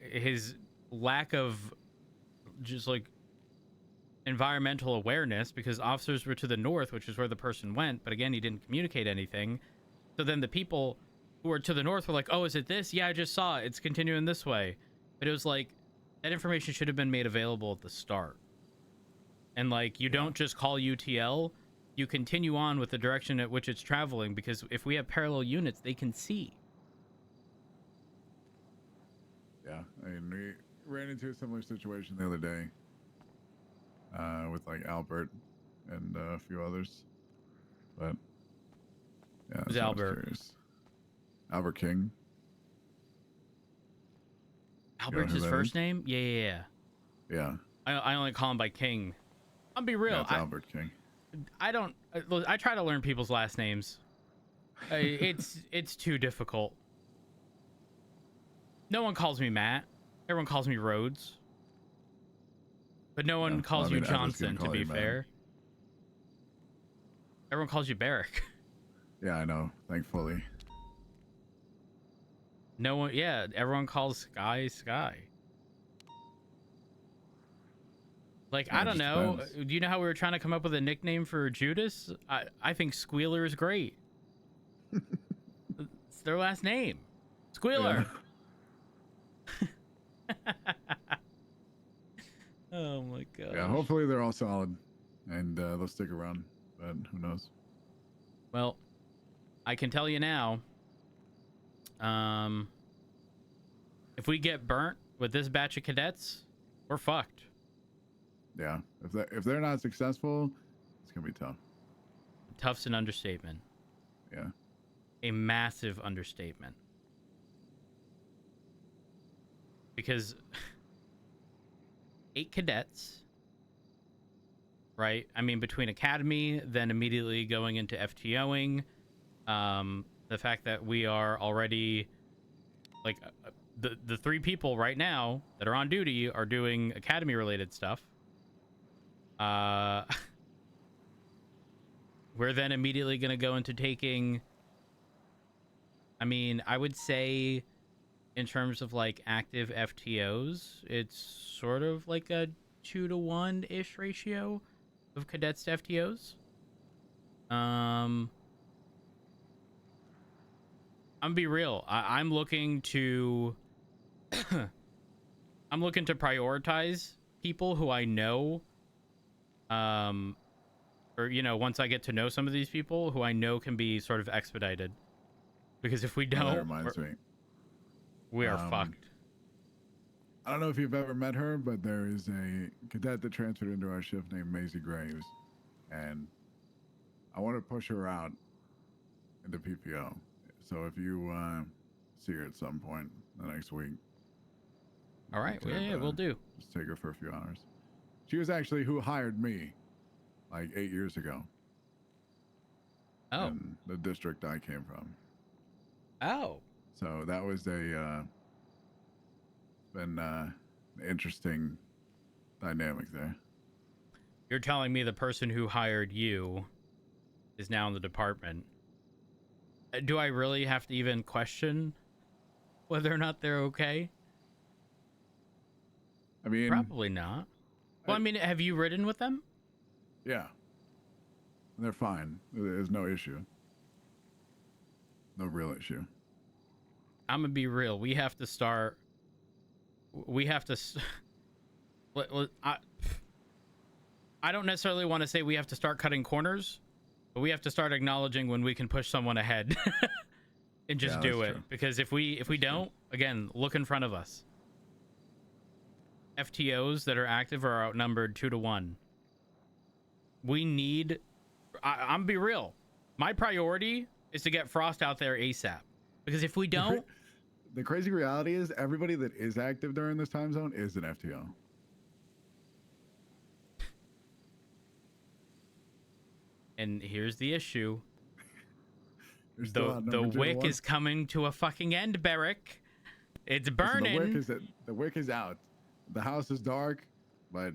his lack of just like environmental awareness, because officers were to the north, which is where the person went, but again, he didn't communicate anything. So then the people who were to the north were like, oh, is it this? Yeah, I just saw it, it's continuing this way. But it was like, that information should have been made available at the start. And like, you don't just call UTL, you continue on with the direction at which it's traveling, because if we have parallel units, they can see. Yeah, I mean, we ran into a similar situation the other day with like Albert and a few others. But yeah, Who's Albert? Curious. Albert King. Albert's his first name? Yeah. Yeah. I only call him by King. I'll be real. Yeah, it's Albert King. I try to learn people's last names. It's too difficult. No one calls me Matt. Everyone calls me Rhodes. But no one calls you Johnson, to be fair. Everyone calls you Barrick. Yeah, I know. Thankfully. No one, yeah, everyone calls Sky. Like, yeah, I don't know. Depends. Do you know how we were trying to come up with a nickname for Judas? I think Squealer is great. It's their last name. Squealer. Yeah. Oh my god. Yeah, hopefully they're all solid and they'll stick around, but who knows? Well, I can tell you now, if we get burnt with this batch of cadets, we're fucked. Yeah, if they're not successful, it's gonna be tough. Tough's an understatement. Yeah, a massive understatement. Because 8 cadets, right? I mean, between academy, then immediately going into FTOing, the fact that we are already like the 3 people right now that are on duty are doing academy related stuff. We're then immediately going to go into taking, I mean, I would say in terms of like active FTOs, it's sort of like a 2-to-1-ish ratio of cadets to FTOs. I'm gonna be real. I'm looking to I'm looking to prioritize people who I know, or you know, once I get to know some of these people who I know can be sort of expedited, because if we don't, that reminds me, we are fucked. I don't know if you've ever met her, but there is a cadet that transferred into our shift named Maisie Graves, and I want to push her out into PPO. So if you see her at some point the next week, all right, yeah, we'll do. Just take her for a few hours. She was actually who hired me like 8 years ago. Oh. In the district I came from. Oh. So that was been an interesting dynamic there. You're telling me the person who hired you is now in the department. Do I really have to even question whether or not they're okay? I mean, probably not. Well, I mean, have you ridden with them? Yeah. They're fine. There's no issue. No real issue. I'm going to be real. We have to start. I don't necessarily want to say we have to start cutting corners, but we have to start acknowledging when we can push someone ahead and just do it. True. Because if we don't, again, look in front of us. FTOs that are active are outnumbered 2-to-1. We need, I'm be real. My priority is to get Frost out there ASAP. Because if we don't, the crazy reality is everybody that is active during this time zone is an FTO. And here's the issue. The wick is coming to a fucking end, Barrick. It's burning. Listen, the wick is out. The house is dark, but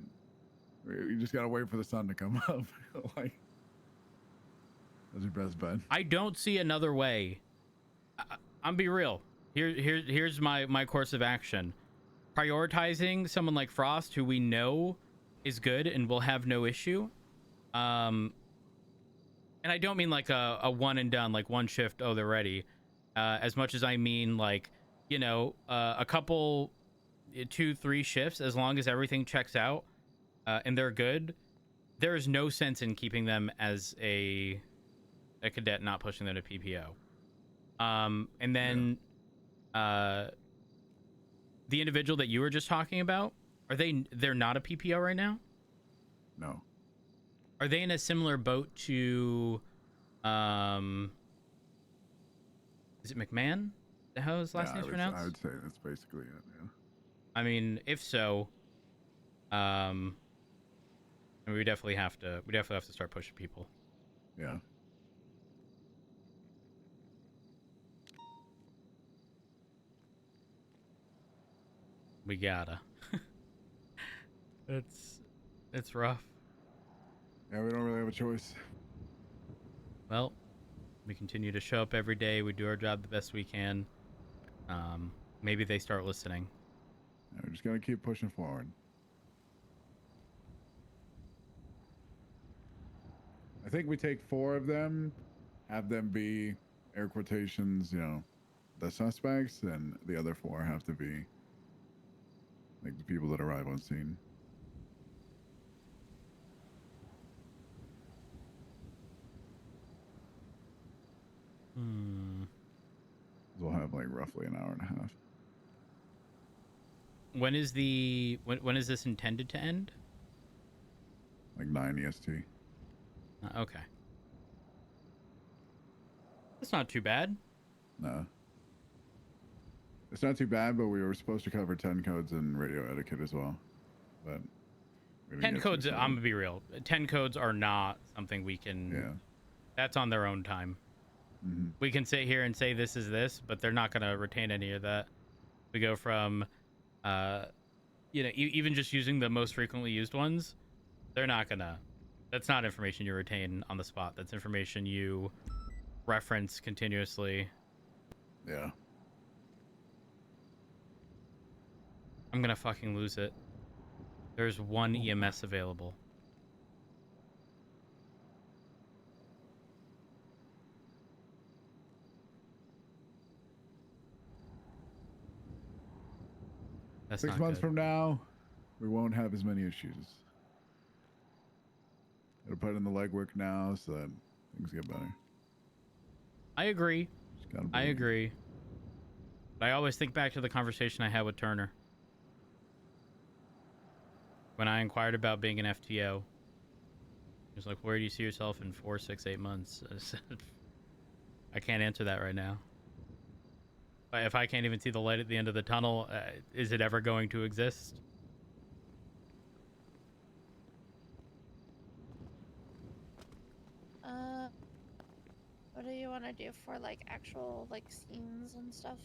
you just gotta wait for the sun to come up. Like, that's your best bet. I don't see another way. I'm be real. Here's my course of action. Prioritizing someone like Frost, who we know is good and will have no issue. And I don't mean like a one and done, like one shift, oh, they're ready. As much as I mean like, you know, a couple, 2-3 shifts, as long as everything checks out and they're good. There is no sense in keeping them as a cadet, not pushing them to PPO. And then the individual that you were just talking about, they're not a PPO right now? No. Are they in a similar boat to is it McMahon? How his last name's pronounced? I would say that's basically it, yeah. I mean, if so, we definitely have to start pushing people. Yeah. We gotta. It's rough. Yeah, we don't really have a choice. Well, we continue to show up every day. We do our job the best we can. Maybe they start listening. Yeah, we're just gonna keep pushing forward. I think we take 4 of them, have them be air quotations, you know, the suspects, and the other 4 have to be like the people that arrive on scene. We'll have like roughly an hour and a half. When is this intended to end? Like 9 EST. Okay. That's not too bad. No. It's not too bad, but we were supposed to cover 10 codes and radio etiquette as well. But 10 codes, I'm gonna be real. 10 codes are not something we can. Yeah. That's on their own time. Mm-hmm. We can sit here and say this is this, but they're not gonna retain any of that. We go from, even just using the most frequently used ones, they're not gonna. That's not information you retain on the spot. That's information you reference continuously. Yeah. I'm gonna fucking lose it. There's one EMS available. That's 6 not months good. from now, we won't have as many issues. Gotta put in the legwork now so that things get better. I agree. I believe. agree. But I always think back to the conversation I had with Turner when I inquired about being an FTO. He was like, "Where do you see yourself in 4, 6, 8 months?" I said, "I can't answer that right now. If I can't even see the light at the end of the tunnel, is it ever going to exist?" What do you want to do for like actual like scenes and stuff?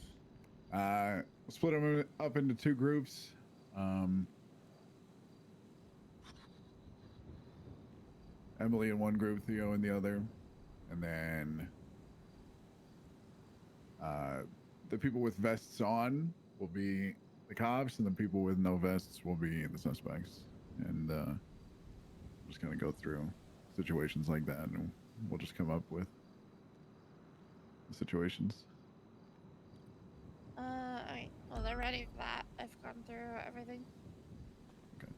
We'll split them up into 2 groups. Emily in one group, Theo in the other, and then the people with vests on will be the cops, and the people with no vests will be the suspects. And just kind of go through situations like that, and we'll just come up with the situations. Alright. Well, they're ready for that. I've gone through everything. Okay.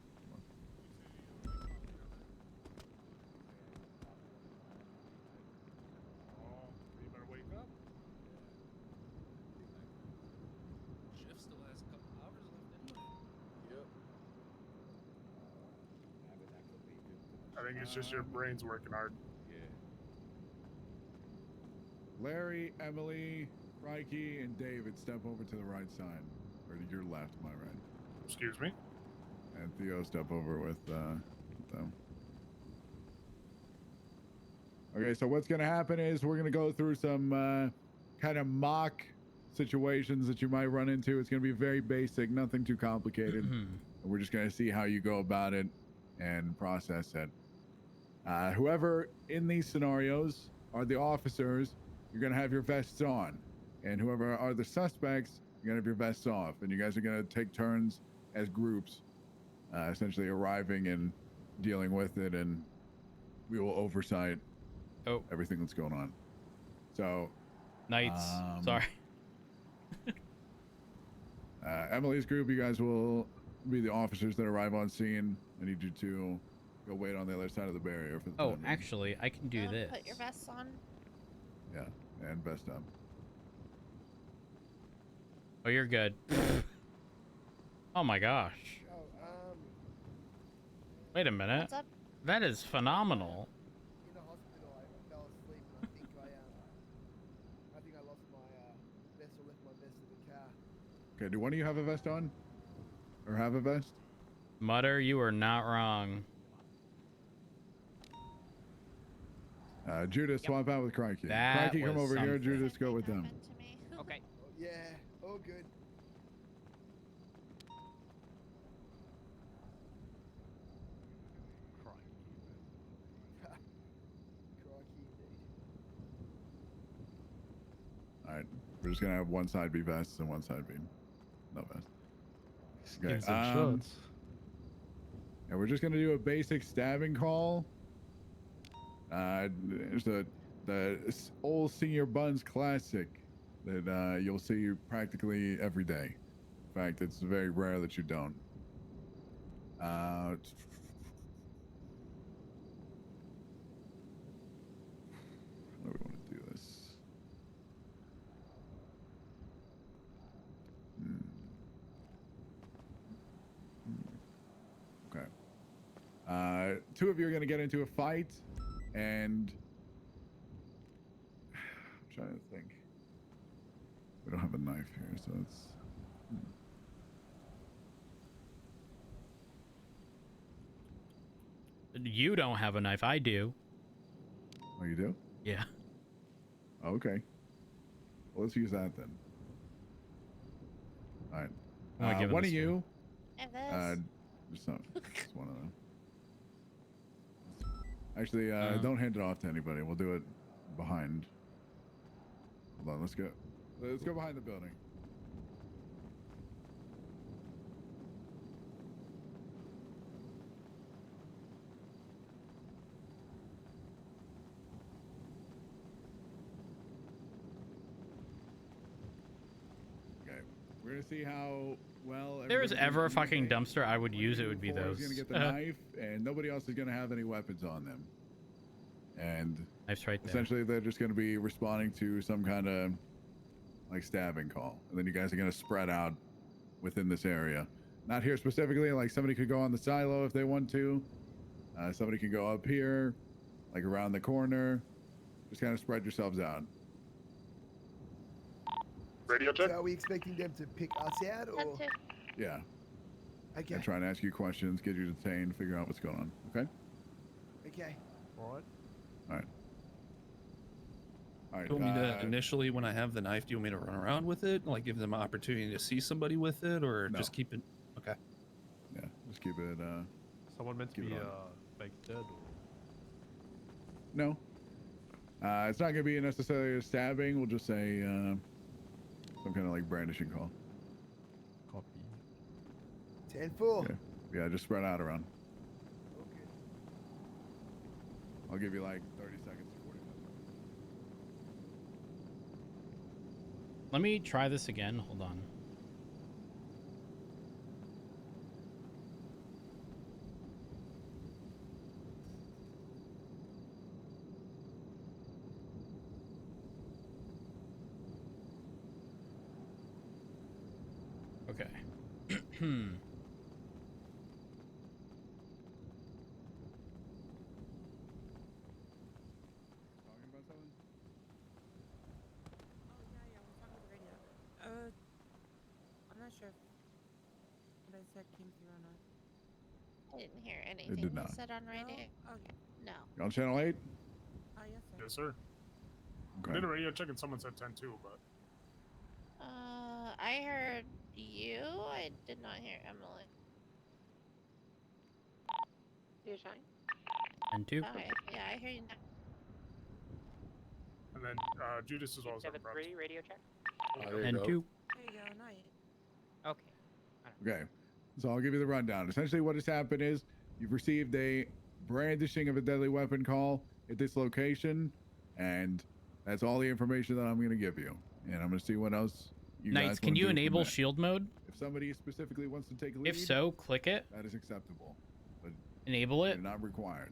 You better wake up. Shift still has a couple hours left anyway. Yep. I think it's just your brain's working hard. Yeah. Larry, Emily, Crikey, and David step over to the right side, or to your left, my right. Excuse me? And Theo step over with them. Okay, so what's going to happen is we're going to go through some kind of mock situations that you might run into. It's going to be very basic, nothing too complicated. And we're just going to see how you go about it and process it. Whoever in these scenarios are the officers, you're going to have your vests on. and whoever are the suspects, you're gonna have your vests off, and you guys are gonna take turns as groups, essentially arriving and dealing with it, and we will oversight everything that's going on. So, Knights. Sorry. Emily's group, you guys will be the officers that arrive on scene. I need you to go wait on the other side of the barrier for the Oh, time being. actually, I can do this. Put your vests on. Yeah, and vest up. Oh, you're good. Oh my gosh. Wait a minute. What's up? That is phenomenal. In the hospital, I fell asleep and I think I lost my vest or left my vest in the car. Okay, do one of you have a vest on? Or have a vest? Mutter, you are not wrong. Judas, swap out with Crikey. That Crikey, come was over here. something. Judas, go with them. Happened to me. Okay. Yeah, all good. Crikey, indeed. Alright, we're just gonna have one side be vests and one side be no vest. Okay, yeah, we're just gonna do a basic stabbing call. There's the old Senior Buns classic that you'll see practically every day. In fact, it's very rare that you don't. How do we want to do this? Okay. Two of you are going to get into a fight, and I'm trying to think. We don't have a knife here, so it's. You don't have a knife. I do. Oh, you do? Yeah. Okay. Well, let's use that then. All right. I'm gonna give it one of this you. And this. Just one of them. Actually, don't hand it off to anybody. We'll do it behind. Hold on. Let's go. Let's go behind the building. We're gonna see how well. If there was everybody ever a can fucking communicate. dumpster, I would use it. Would be Four is those. gonna get the knife, and nobody else is gonna have any weapons on them. And Knife's right there. essentially, they're just gonna be responding to some kind of like stabbing call, and then you guys are gonna spread out within this area. Not here specifically. Like somebody could go on the silo if they want to. Somebody can go up here, like around the corner. Just kind of spread yourselves out. Radio check. So are we expecting them to pick us out, That or too. Yeah. okay? And try and ask you questions, get you detained, figure out what's going on. Okay. Okay. All right. All right. All right. Do you want me to initially, when I have the knife, do you want me to run around with it, like give them an opportunity to see somebody with it, or No. just keep it? Okay. Yeah. Just keep it. Someone meant to Keep be it on. like dead. Or... No. It's not gonna be necessarily a stabbing. We'll just say some kind of like brandishing call. Copy. 10-4. Yeah. Yeah. Just spread out around. Okay. I'll give you like 30 seconds to 40 minutes. Let me try this again. Hold on. Okay. Talking about something? Oh, yeah, we're talking on the radio. I'm not sure if what I said came through or not. I didn't hear anything did you not. said on radio. No? Okay. No. You on channel 8? Yes, sir. Yes, sir. I Okay. did a radio check and someone said 10 too, but I heard you. I did not hear Emily. You're trying? And two. Okay. Yeah, I hear you now. and then Judas as well as 7-3, radio check. There you And go. 2. There you go. Night. Okay. Okay, so I'll give you the rundown. Essentially, what has happened is you've received a brandishing of a deadly weapon call at this location, and that's all the information that I'm going to give you. And I'm going to see what else you Knights, guys can wanna you do from enable there. shield mode? If somebody specifically wants to take lead, If so, click it. that is acceptable, but Enable it. they're not required.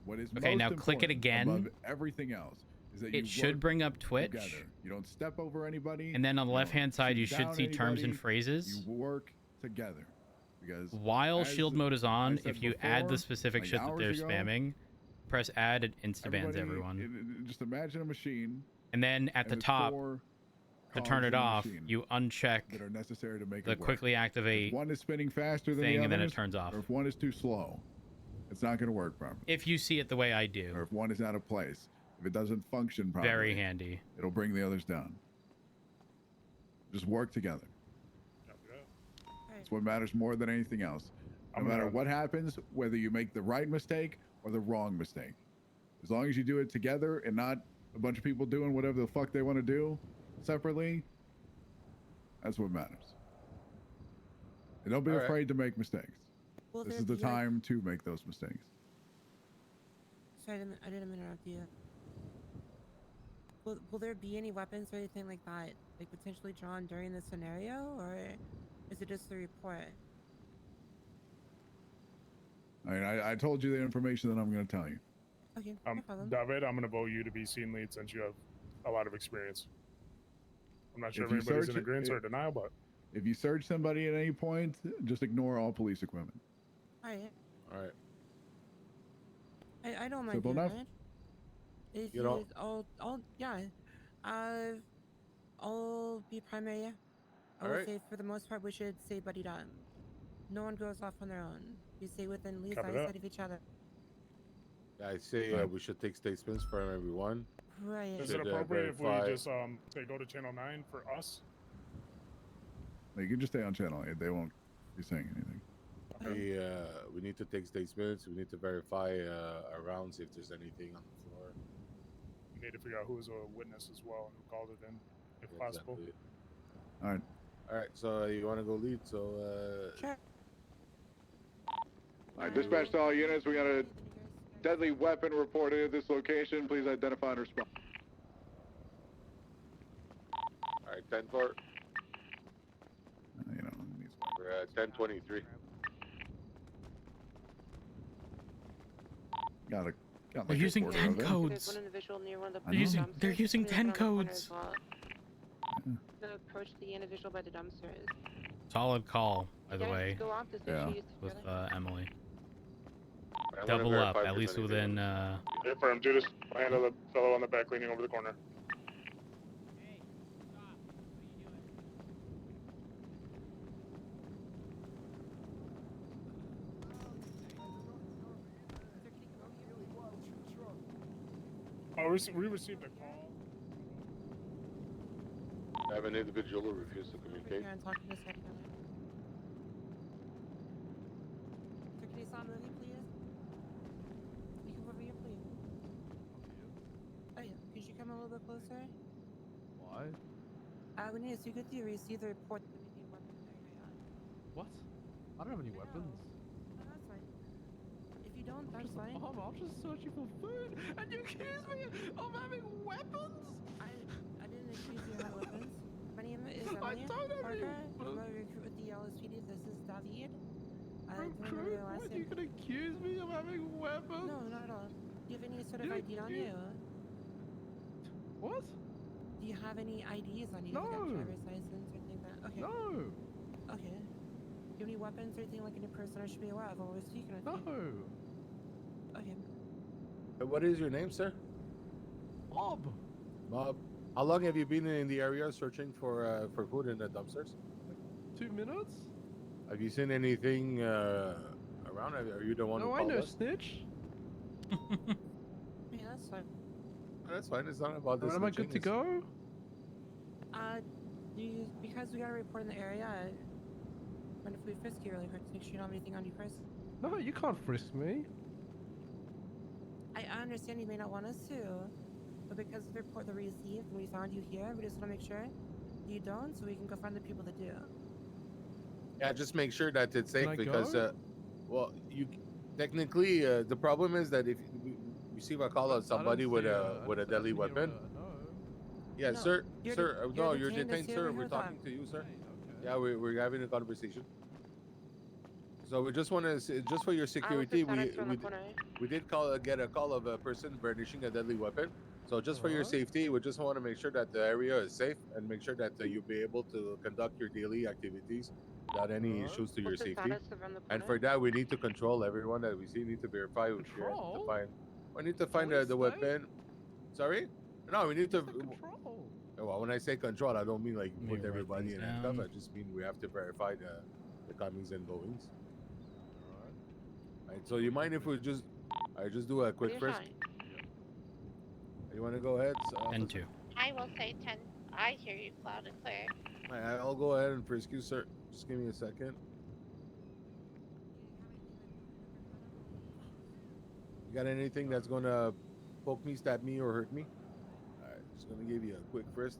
What is Okay, most now click it important again. above everything else is that you It should work bring up Twitch. together. You don't step over anybody. And then on the you don't left-hand side, shoot you should down see terms and anybody, phrases. You work together. Because While as shield mode is on, said if you add the before, specific like shit that they're hours ago, spamming, press add, it insta-bans everybody- everyone. just imagine a machine. And then at and the there's top, 4 to cogs turn in it the off, machine you uncheck that are necessary to make the it work. quickly If activate one is spinning faster than thing, the and then it others, turns off. or if one is too slow, it's not going to work properly. If you see it the way I Or do. if one is out of place, if it doesn't function properly, Very handy. it'll bring the others down. Just work together. Copy that. It's what matters more than anything else. No I'm matter gonna- what happens, whether you make the right mistake or the wrong mistake, as long as you do it together and not a bunch of people doing whatever the fuck they want to do separately, that's what matters. And don't be All right. afraid to make mistakes. Will This there is the be, like- time to make those mistakes. Sorry, I didn't interrupt you. Will there be any weapons or anything like that, like potentially drawn during this scenario, or is it just the report? I mean, I told you the information that I'm going to tell you. Okay, no problem. David, I'm gonna vote you to be scene lead since you have a lot of experience. I'm not sure If if you anybody's in search- agreement or if- denial, but If you search somebody at any point, just ignore all police equipment. Alright. All right. I don't mind Simple doing enough? that. If You know- yeah. I'll be primary. I will Alright. say for the most part we should stay buddied up. No one goes off on their own. We stay within least Copy that. eyesight of each other. Yeah, I say Right. we should take statements from everyone. Right. is Should, it appropriate if we verify- just say go to channel 9 for us? You can just stay on channel 8. They won't be saying anything. We need to take statements. We need to verify around see if there's anything on the floor. We need to figure out who's a witness as well and who called it in, if possible. Exactly. All right. All right. So you want to go lead? So Sure. All right, dispatch to all units. We got a deadly weapon reported at this location. Please identify and respond. all right, 10-4. You know, it needs- We're at 10-23. got They're like a using quarter 10 of it. codes. There's one individual near one of the I know. They're using dumpsters. 10 There's one on the corner codes. as well. Yeah. Gonna approach the individual by the dumpsters. Solid call, by You the guys way, Go off this Yeah. issue with securely. Emily. I wanna Double up, verify if at there's least anything within. on Affirm, Judas. I handle the fellow on the back leaning over the corner. Oh, we received a call. I have an individual who refused to Over communicate. here and talk to this guy together. So can you stop moving, please? You come over here, please. Oh yeah. Could you come a little bit closer? Why? We need to see if you receive the report that we need weapons in the area. What? I don't have any weapons. No, that's fine. If you don't, that's fine. I'm just searching for food, and you accuse me of having weapons? I didn't accuse you of having weapons. My name is I Emily don't have any Parker. I'm a weapons. recruit with the LSPD. This is David. I don't remember Recruit? their last What? You name. can accuse me of having weapons? No, not at all. Do you have any sort of You- ID on you- you? What? Do you have any IDs on you? No. Like a driver's license or anything like that? Okay. No. Okay. Do you have any weapons or anything like any person I should be aware of while we're speaking with No. you? Okay. What is your name, sir? Bob. Bob. How long have you been in the area searching for food in the dumpsters? 2 minutes? Have you seen anything around? Are you the one No, who I called know us? snitch. Yeah, that's fine. That's fine. It's not about this. Am I good to go? Because we got a report in the area, mind if we frisk you really quick to make sure you don't have anything on you first? No, you can't frisk me. I understand you may not want us to, but because of the report that we received and we found you here, we just want to make sure You don't, so we can go find the people that do. Yeah, just make sure that it's Can safe I because, go? well, you technically the problem is that if we receive a call I of somebody don't with see, a I deadly didn't hear weapon. no. Yeah, No, sir, you're sir. No, you're detained. Let's detained, see sir. over We're here, Doc. talking to you, sir. Okay. Yeah, we're having a conversation. So we just want to, just for your What's the security, status around the corner? we did get a call of a person brandishing a deadly weapon. So just for your Alright. safety, we just want to make sure that the area is safe and make sure that you'll be able to conduct your daily activities without any Alright. issues to your What's the safety. status around the corner? And for that, we need to control everyone that we see. Need to verify if we have to Control? find. We need to find Police the state? weapon. Sorry? No, we need to. What's the control? Well, when I say control, I don't mean like Let me put write everybody things in handcuff. down. I just mean we have to verify the comings and goings. Alright. Right. So you mind if we just I just do a quick You're frisk? fine. You want to go ahead? And 2. I will say 10. I hear you loud and clear. I'll go ahead and frisk you, sir. Just give me a second. You got anything that's gonna poke me, stab me, or hurt me? Alright, just gonna give you a quick frisk.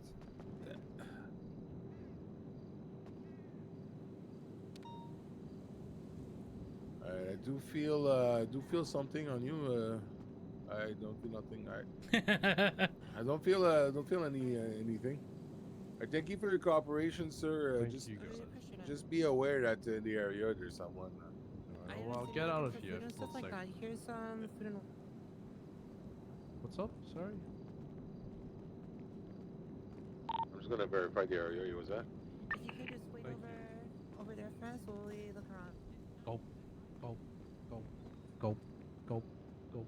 Alright, I do feel something on you. I don't feel nothing. Alright. I don't feel anything. I thank you for your cooperation, sir. Thank Just you I really guys. appreciate it. just be aware that in the area there's someone. Alright, I well, I'll understand get you're out looking of for here. food and stuff One like that. second. Here's some food and. What's up? Sorry. I'm just gonna verify the area. Was that? If you could just wait Thank over there first while we look around. Go. Go. Go. Go. Go. Go.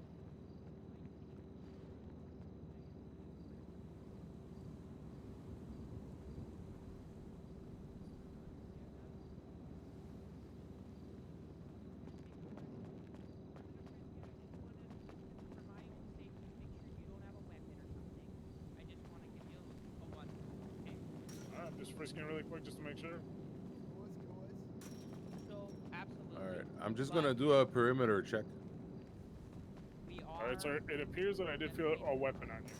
I'm just frisking really quick just to make sure. All right. I'm just gonna do a perimeter check. All right, sir. It appears that I did feel a weapon on you.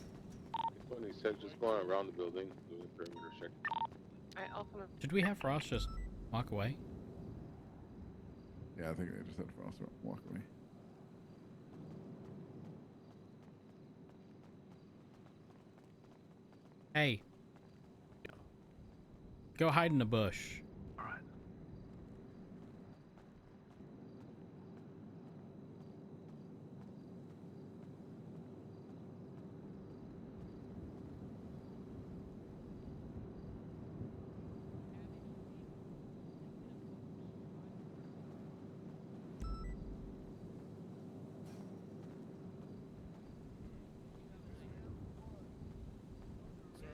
When he said just going around the building, doing a perimeter check. Alright, I'll come up. Should we have Frost just walk away? Yeah, I think they just said for us to walk away. Hey. Go hide in a bush. Alright. Sir,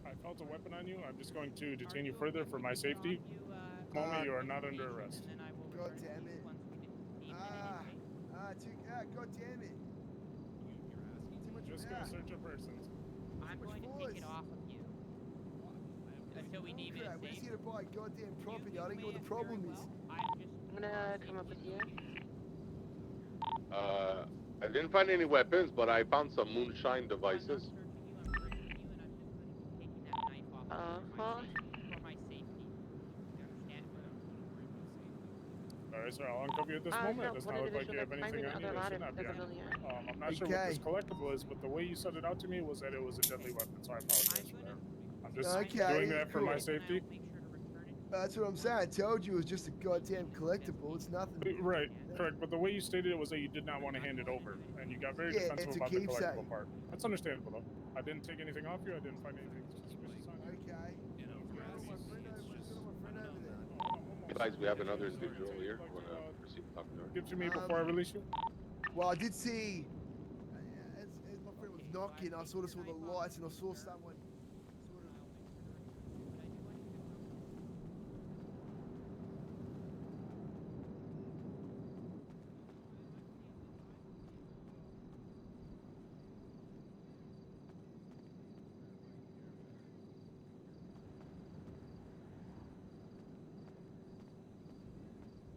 I felt a weapon on you. I'm just going to detain you further for my safety. At the moment, you are not under arrest. God damn it. God damn it. Too much Just gonna search your persons. I'm going to take it off of you until we deem it Crap, we're safe. just here to buy goddamn property. I don't know what the problem is. I'm gonna come up with you. I didn't find any weapons, but I found some moonshine devices. Uh-huh. All right, sir. I'll uncover you at this No, moment. It does one not look like you individual have that's anything climbing on the you other that should ladder not be to the on building. you. I'm not sure what this collectible is, but the way you said it out to me was that it was a deadly weapon, so I apologize for that. I'm just Okay, doing that for my cool. safety. That's what I'm saying. I told you it was just a goddamn collectible. It's nothing. Right, correct. But the way you stated it was that you did not want to hand it over, and you got very Yeah, defensive it's a about the keepsake. collectible part. That's understandable, though. I didn't take anything off you. I didn't find anything suspicious on you. Okay. Guys, we have another individual here. Wanna proceed to talk to her? Give to me before I release you. Well, I did see, as my friend was knocking, I sort of saw the lights and I saw someone sort of.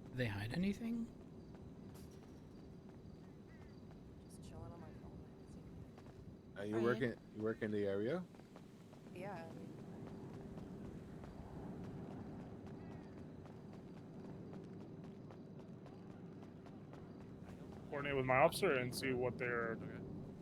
Did they hide anything? Just chilling on my phone. You work in the area? Yeah. coordinate with my officer and see what they're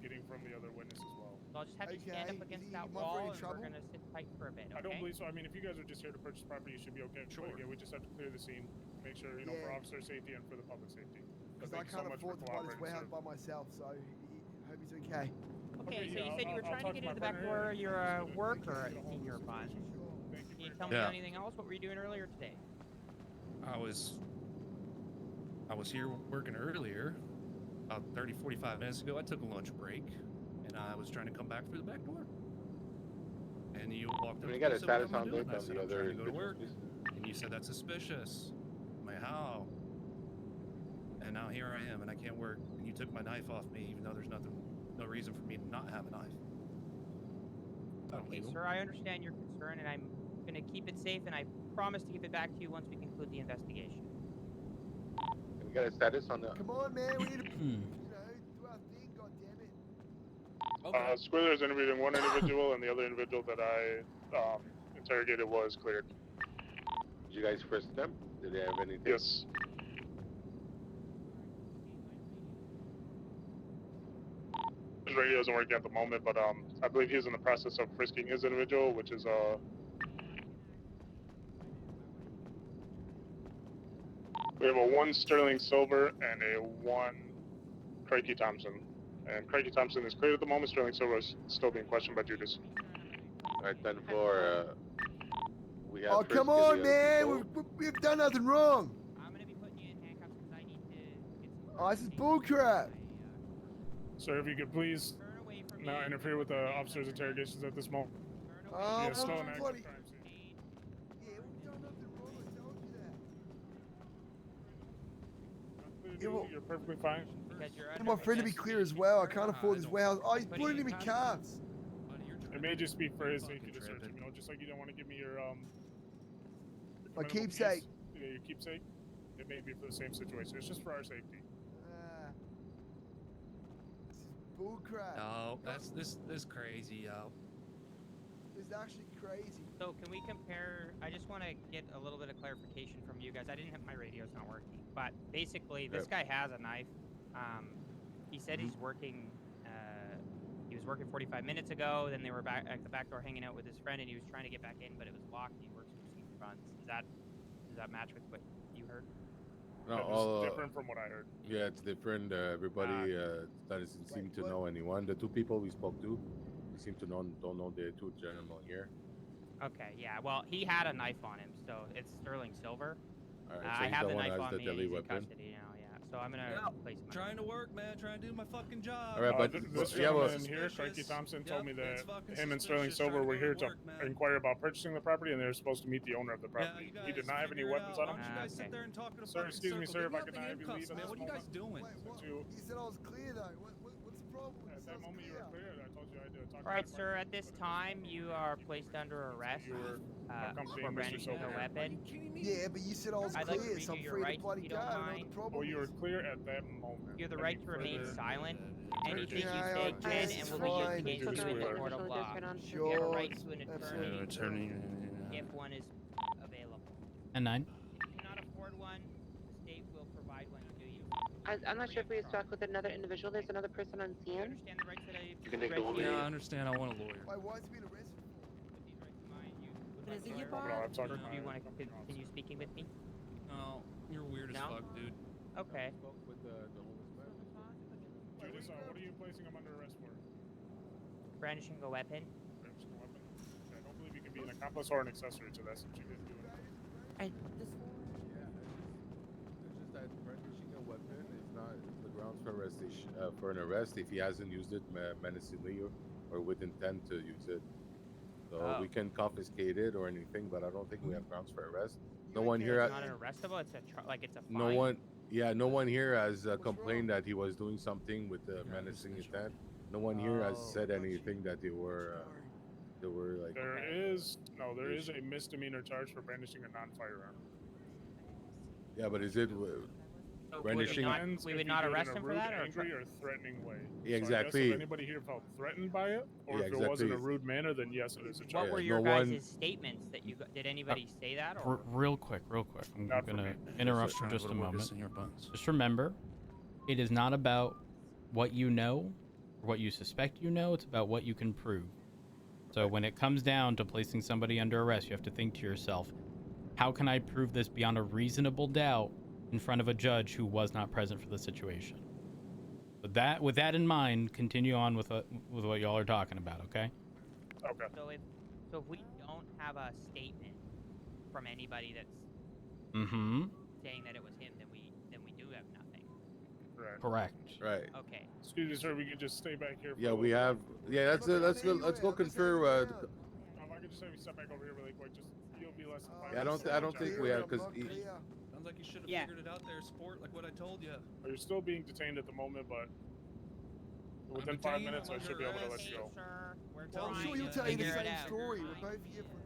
getting from the other witness as well. So I'll just have you stand up Okay, against is he that in for any wall, and we're trouble? gonna sit tight for a bit. I don't Okay? believe so. I mean, if you guys are just here to purchase property, you should be okay. Sure. But again, we just have to clear the scene, make sure, you know, for Yeah. officer safety and for the public safety. Because But I thank you so can't much for afford to buy this cooperating, warehouse sir. by myself, so hope he's okay. Okay, so yeah, you said you were I'll trying to talk get to into the my back partner door here of and your just get a- work get or a hold in of your the bond. situation. Thank Can you very tell me Yeah. anything else? What were you doing earlier today? I was here working earlier, about 30, 45 minutes ago. I took a lunch break, and I was trying to come back through the back door. And you walked up Can we to get me a and said, "What status am I on doing?" this I on said, the "I'm other trying to go to individuals, work." please? And you said, "That's suspicious." I'm like, "How?" And now here I am, and I can't work. And you took my knife off me, even though there's no reason for me to not have a knife. Not Okay, illegal. sir, I understand your concern, and I'm gonna keep it safe, and I promise to give it back to you once we conclude the investigation. Can we get a status on the? Come on, man, we need to, do our thing, goddammit. Squiller is interviewing one individual, and the other individual that I interrogated was cleared. Did you guys frisk them? Did they have anything? Yes. His radio isn't working at the moment, but I believe he's in the process of frisking his individual, which is we have a 1 Sterling Silver and a 1 Craigie Thompson. And Craigie Thompson is cleared at the moment. Sterling Silver is still being questioned by Judas. Alright, 10-4, we have Oh, frisked come the on, other man, people. we've done nothing wrong. I'm gonna be putting you in handcuffs because I need to get some. Oh, this is bullcrap. Sir, if you could please Turn away from not me. interfere with the officer's interrogations at this moment. Turn away Oh, Yeah, from still me. an active bloody- crime scene. Yeah, we've done nothing wrong, I told you that. Clear, Yeah, well- You're perfectly fine. Because you're I under need my friend to be clear as well. I can't afford this warehouse. Oh, he's Putting putting you him in in cuffs. Buddy, you're It tripping. may just be for his Fucking safety to search him, tripping. you know, just like you don't want to give me your My criminal keepsake. case. Yeah, your keepsake. It may be for the same situation. It's just for our safety. This is bullcrap. No, that's this crazy, yo. This is actually crazy. So can we compare? I just want to get a little bit of clarification from you guys. I didn't have my radio's not working, but basically this guy has a knife. He said he's working. He was working 45 minutes ago. Then they were back at the back door hanging out with his friend, and he was trying to get back in, but it was locked. He works for Senior Funds. Does that match with what you heard? No, That is all, different from what I heard. yeah, it's different. Everybody doesn't seem to know anyone. The 2 people we spoke to, they seem to don't know the 2 gentlemen here. Okay, yeah. Well, he had a knife on him, so it's sterling silver. Alright, I so he's have the the one knife who has on the me. deadly He's in weapon. custody now. Yeah. So I'm gonna Yeah, place him. Trying to work, man. Trying to do my fucking job. Alright, but This yeah, well, gentleman here, Craigie Thompson, told me Yep, it's that fucking him and Sterling suspicious. Silver Trying to were go here to to work, man. inquire about purchasing the property, and they're supposed to meet the owner of the Yeah, property. you guys He did not have any figure it weapons out. on Why him. don't you guys Okay. sit there and talk in a Sir, fucking excuse me, circle? sir, Get if me I up could in have you handcuffs, leave man. at What are this you guys doing? Wait, what? To- He said I was clear though. What's the problem? He At said I that was moment you were clear. clear. I told you I had to talk All right, to sir. At this time, you are placed under arrest You were for accompanying Mr. brandishing Silver. a weapon. Yeah, but you said I was I'd like to clear, read so you I'm your free to rights, bloody if go. you I don't don't know what mind. the problem Well, you were is. clear at that moment. You have the Let right me to remain further- silent. Anything Yeah, you I say guess can it's and will be fine. taken Just to in wait. a court of law. You have a Sure, right to an absolutely. attorney if one is available. And 9. If you cannot afford one, the state will provide one to you. I'm not sure if we stuck with another individual. There's another person on Do you scene. understand the rights that I You can take the read whole to you? Yeah, I understand. I want a lawyer. Wait, why is he being arrested for? With these rights in mind, you would But like is it a your lawyer? bar? Well, I'm talking Or to do you my want to company continue officer. speaking with me? No, you're weird as No? fuck, dude. Okay. Spoke with the homeless man. Judas, what are you placing him under arrest for? Brandishing a weapon. Brandishing a weapon? I don't believe you can be an accomplice or an accessory to that since you didn't do it. And this. Yeah, it's just that brandishing a weapon is not the grounds for arrestation for an arrest if he hasn't used it menacingly or with intent to use it. So we can confiscate it or anything, but I don't think we have grounds for arrest. No one here. It's not an arrestable. It's a it's a fine. No one. Yeah, no one here has What's complained wrong? that he was doing something with the Yeah, menacing this is intent. No one here has Oh. said anything that they were like. There is a misdemeanor charge for brandishing a non-firearm. Yeah, but is it? So brandishing- Depends we if would you not do it in arrest a him for rude, that, or angry or threatening way. Yeah, So I guess exactly. if anybody here felt threatened by it, or Yeah, if it was in a exactly. rude manner, then yes, it is a What charge. were Yeah, your no guys' one- statements that you did anybody say that or Real quick. I'm Not for gonna me. interrupt for Trying to just go a to work moment. as Senior Buns. Just remember, It is not about what you know or what you suspect you know. It's about what you can prove. So when it comes down to placing somebody under arrest, you have to think to yourself, how can I prove this beyond a reasonable doubt in front of a judge who was not present for the situation? But with that in mind, continue on with what y'all are talking about, okay? Okay. So if we don't have a statement from anybody that's Mm-hmm. saying that it was him, then we do have nothing. Right. Correct. Right. Okay. Excuse me, sir. We could just stay back here. For Yeah, a we little have. Yeah, let's go confer. If I could just have you step back over here really quick, just you'll be less than 5 Yeah, minutes. I don't think we have because. Sounds like you should have figured it out there, sport, like what I told you. You're still being detained at the moment, but within 5 minutes, I should be able to let you go. Well, I'm sure he'll tell you the same story. We're both here for.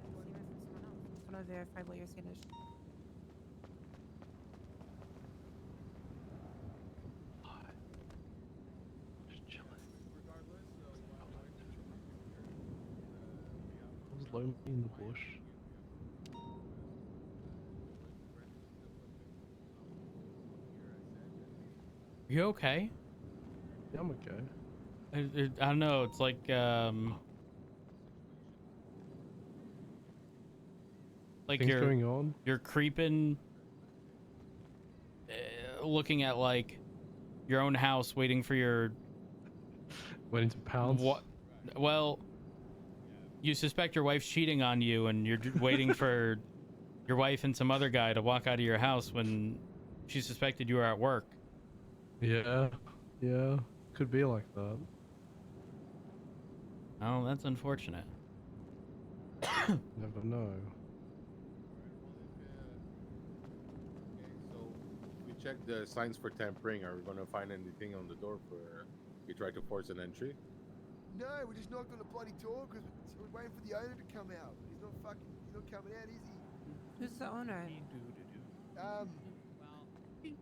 Just want to verify what you're saying is. I was lonely in the bush. You okay? Yeah, I'm okay. I don't know. It's like Things going on. You're creeping, looking at like your own house, waiting for your Waiting to pounce. what? Well, you suspect your wife's cheating on you, and you're waiting for your wife and some other guy to walk out of your house when she suspected you were at work. Yeah, yeah, could be like that. Oh, that's unfortunate. Never know. So we checked the signs for tampering. Are we gonna find anything on the door for you tried to force an entry? No, we just knocked on the bloody door because we're waiting for the owner to come out. He's not coming out, is he? Who's the owner? Well, if we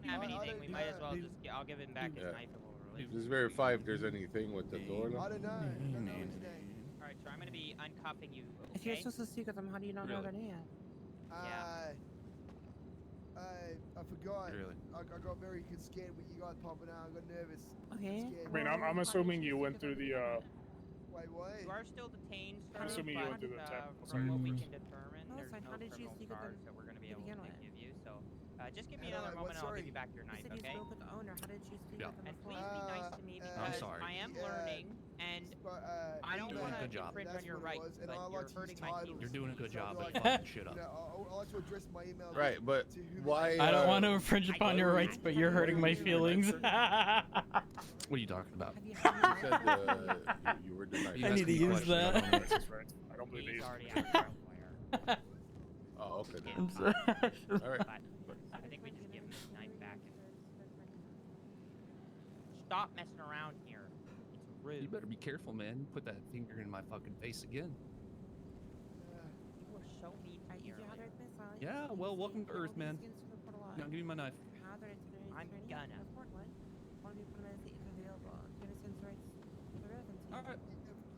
don't have anything, we might as well just I'll give him back his knife and we'll release Just verify if there's anything with the door. I don't know. I don't know his name. Alright, so I'm gonna be uncuffing you, If you're okay? supposed to speak with them, how do you not know their name? I forgot. Really? I got very scared with you guys popping out. I got nervous. Okay. Scared. I mean, I'm assuming you went through the. Wait, what? You are still detained, sir, I'm assuming you but went through the tap. from what we can determine, No, it's there's fine. no How did you criminal speak with charge them that we're gonna be to able begin to with? give you. So, just give me Hello, another what, moment and I'll sorry? give you back your You knife, said you okay? spoke with the owner. How did you speak Yeah. with them And before? please be nice to me I'm because sorry. I am learning and I don't Doing a want to good job. infringe on your rights, but I you're like to use hurting my titles. feelings. You're doing a good So job like, at fucking shit up. I like to address my emails. Right, but to whom why? it- I don't want to infringe upon your rights, but you're hurting my feelings. What are you talking about? Have you had You any said license? you were denied. You I need to asking me use questions that. I don't know. That's right. I don't believe they He's used already it. out of jail, lawyer. Oh, okay. Then. I'm sorry. All right. But I think we just give him his knife back and stop messing around here. It's rude. You better be careful, man. Put that finger in my fucking face again. You were so mean to Alright, me if you had earlier. it, Miss Sally, Yeah, you well, see welcome to all Earth, these man. skins to report a lot. Now give me my knife. If you have the rights to release I'm your name, gonna. report one. One of you put them as if available. Do you understand the rights of the relevancy? All right.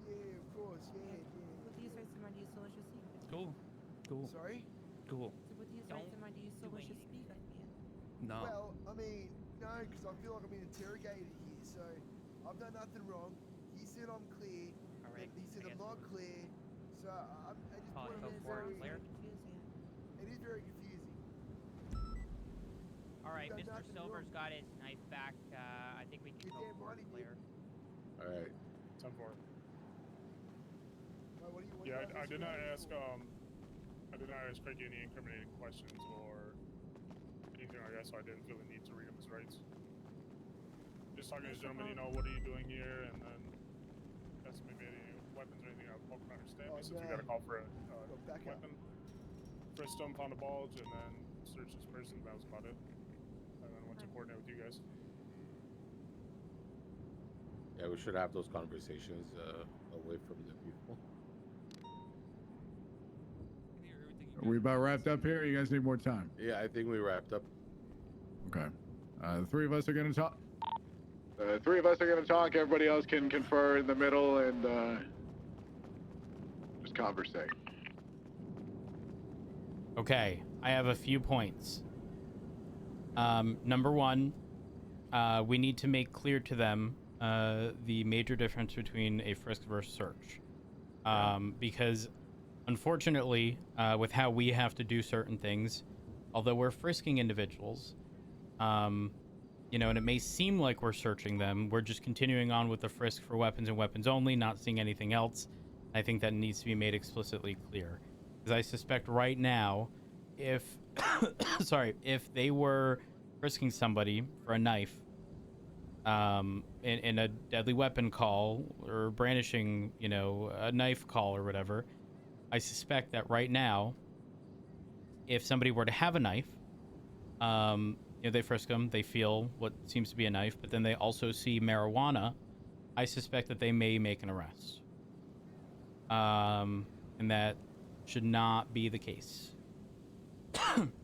Yeah, of course. Yeah. With these rights in mind, do you still wish to speak with me? Cool. Cool. Sorry? Cool. So with these Don't rights in mind, do you still do wish to anything. speak with me? No. Well, I mean, no, because I feel like I'm being interrogated here. So I've done nothing wrong. He said I'm clear. All right. Then he said I I'm guess not clear. So I just Call put it him so in far, very. Claire. Confusing. It is very confusing. All right, Done Mr. nothing Silver's wrong. got his knife back. I think we can Get go that for it, money, Claire. All right. 10-4. Wait, what do you? Yeah, what I did not ask. for? I did not ask Craig any incriminating questions or anything like that, so I didn't feel the need to read him his rights. Just talking to the gentleman, you know, what are you doing here, and then ask maybe any weapons or anything. I hope you understand me, since we got a call for a back up. weapon. Frisked him, found a bulge, and then searched this person. That was about it. And then went to coordinate with you guys. Yeah, we should have those conversations away from the people. Are we about wrapped up here? You guys need more time? Yeah, I think we wrapped up. Okay. The three of us are going to talk. The three of us are going to talk. Everybody else can confer in the middle and just conversate. Okay, I have a few points. Number one, we need to make clear to them the major difference between a frisk versus search. Because unfortunately, with how we have to do certain things, although we're frisking individuals, you know, and it may seem like we're searching them, we're just continuing on with the frisk for weapons and weapons only, not seeing anything else. I think that needs to be made explicitly clear. Because I suspect right now, if, if they were frisking somebody for a knife, in a deadly weapon call or brandishing, you know, a knife call or whatever, I suspect that right now, if somebody were to have a knife, you know, they frisk them, they feel what seems to be a knife, but then they also see marijuana, I suspect that they may make an arrest. And that should not be the case.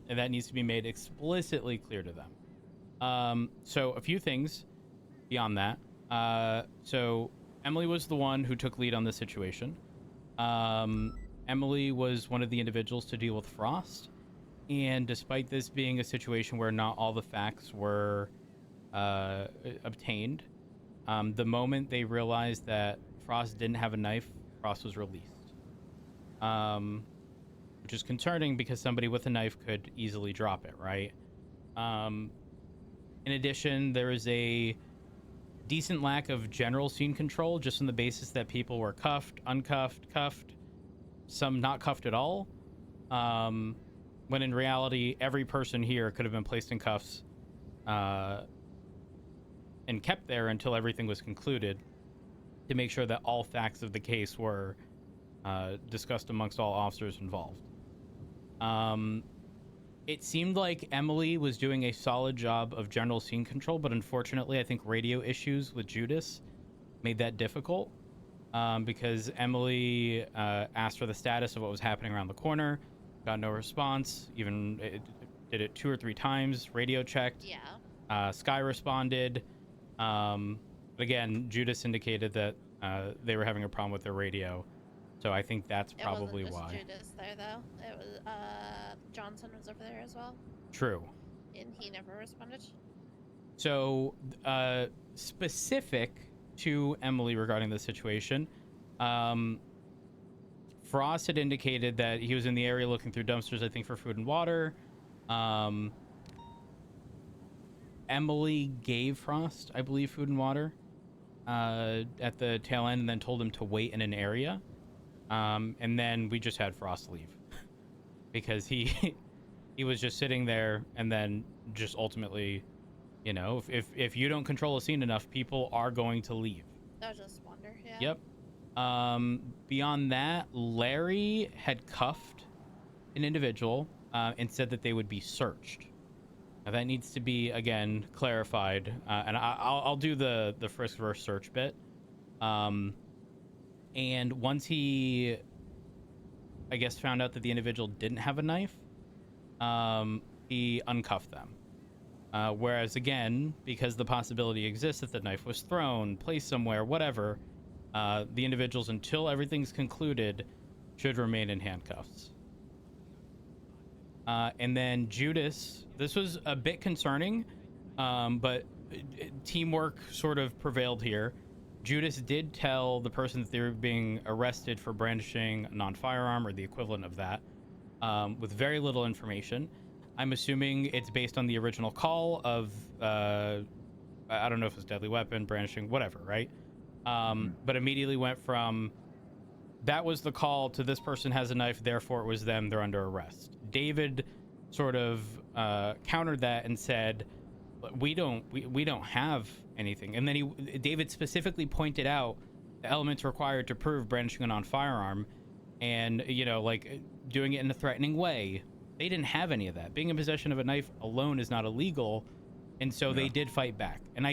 And that needs to be made explicitly clear to them. So a few things beyond that. So Emily was the one who took lead on this situation. Emily was one of the individuals to deal with Frost. And despite this being a situation where not all the facts were obtained, the moment they realized that Frost didn't have a knife, Frost was released. Which is concerning because somebody with a knife could easily drop it, right? In addition, there is a decent lack of general scene control just on the basis that people were cuffed, uncuffed, cuffed, some not cuffed at all. When in reality, every person here could have been placed in cuffs and kept there until everything was concluded to make sure that all facts of the case were discussed amongst all officers involved. It seemed like Emily was doing a solid job of general scene control, but unfortunately, I think radio issues with Judas made that difficult because Emily asked for the status of what was happening around the corner, got no response, even did it 2 or 3 times, radio checked. Yeah. Sky responded. Again, Judas indicated that they were having a problem with their radio. So I think that's probably it wasn't why. just Judas there, though. It was, Johnson was over there as well. True. And he never responded. So, specific to Emily regarding the situation, Frost had indicated that he was in the area looking through dumpsters, I think, for food and water. Emily gave Frost, I believe, food and water at the tail end and then told him to wait in an area. And then we just had Frost leave because he was just sitting there and then just ultimately, you know, if you don't control a scene enough, people are going to leave. I just wonder, yeah. Yep. Beyond that, Larry had cuffed an individual and said that they would be searched. Now that needs to be, again, clarified. And I'll do the frisk versus search bit. And once he, I guess, found out that the individual didn't have a knife, he uncuffed them. Whereas, again, because the possibility exists that the knife was thrown, placed somewhere, whatever, the individuals, until everything's concluded, should remain in handcuffs. And then Judas, this was a bit concerning, but teamwork sort of prevailed here. Judas did tell the person that they were being arrested for brandishing a non-firearm or the equivalent of that, with very little information. I'm assuming it's based on the original call of, I don't know if it's deadly weapon, brandishing, whatever, right? But immediately went from, that was the call, to this person has a knife, therefore it was them, they're under arrest. David sort of countered that and said, we don't have anything. And then David specifically pointed out the elements required to prove brandishing a non-firearm and, you know, like doing it in a threatening way. They didn't have any of that. Being in possession of a knife alone is not illegal. And so they did fight back. And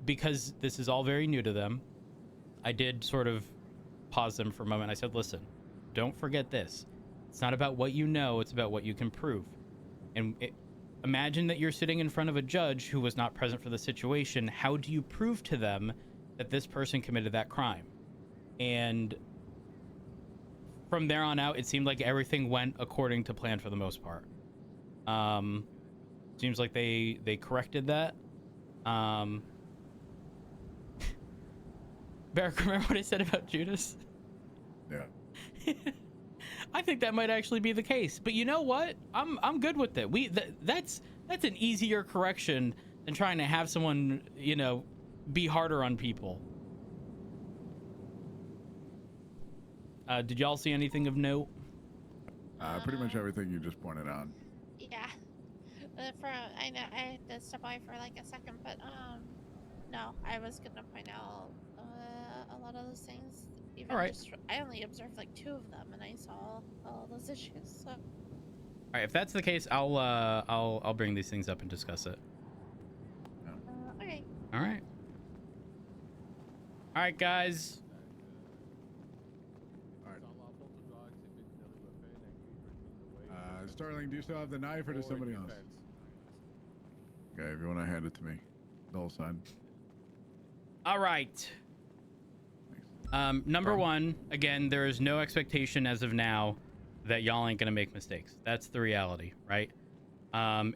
because this is all very new to them, I did sort of pause them for a moment. I said, listen, don't forget this. It's not about what you know, it's about what you can prove. And imagine that you're sitting in front of a judge who was not present for the situation. How do you prove to them that this person committed that crime? And from there on out, it seemed like everything went according to plan for the most part. Seems like they corrected that. Barrick, remember what I said about Judas? Yeah. I think that might actually be the case. But you know what? I'm good with it. That's an easier correction than trying to have someone, you know, be harder on people. Did y'all see anything of note? Pretty much everything you just pointed out. Yeah. I know I had to step away for like a second, but no, I was gonna point out a lot of those things. Even All right. I only observed like 2 of them, and I saw all those issues. So. All right, if that's the case, I'll bring these things up and discuss it. Okay. All right. All right, guys. Sterling, do you still have the knife or does somebody else? Okay, if you want to hand it to me. Dull sign. All right. Number one, again, there is no expectation as of now that y'all ain't gonna make mistakes. That's the reality, right?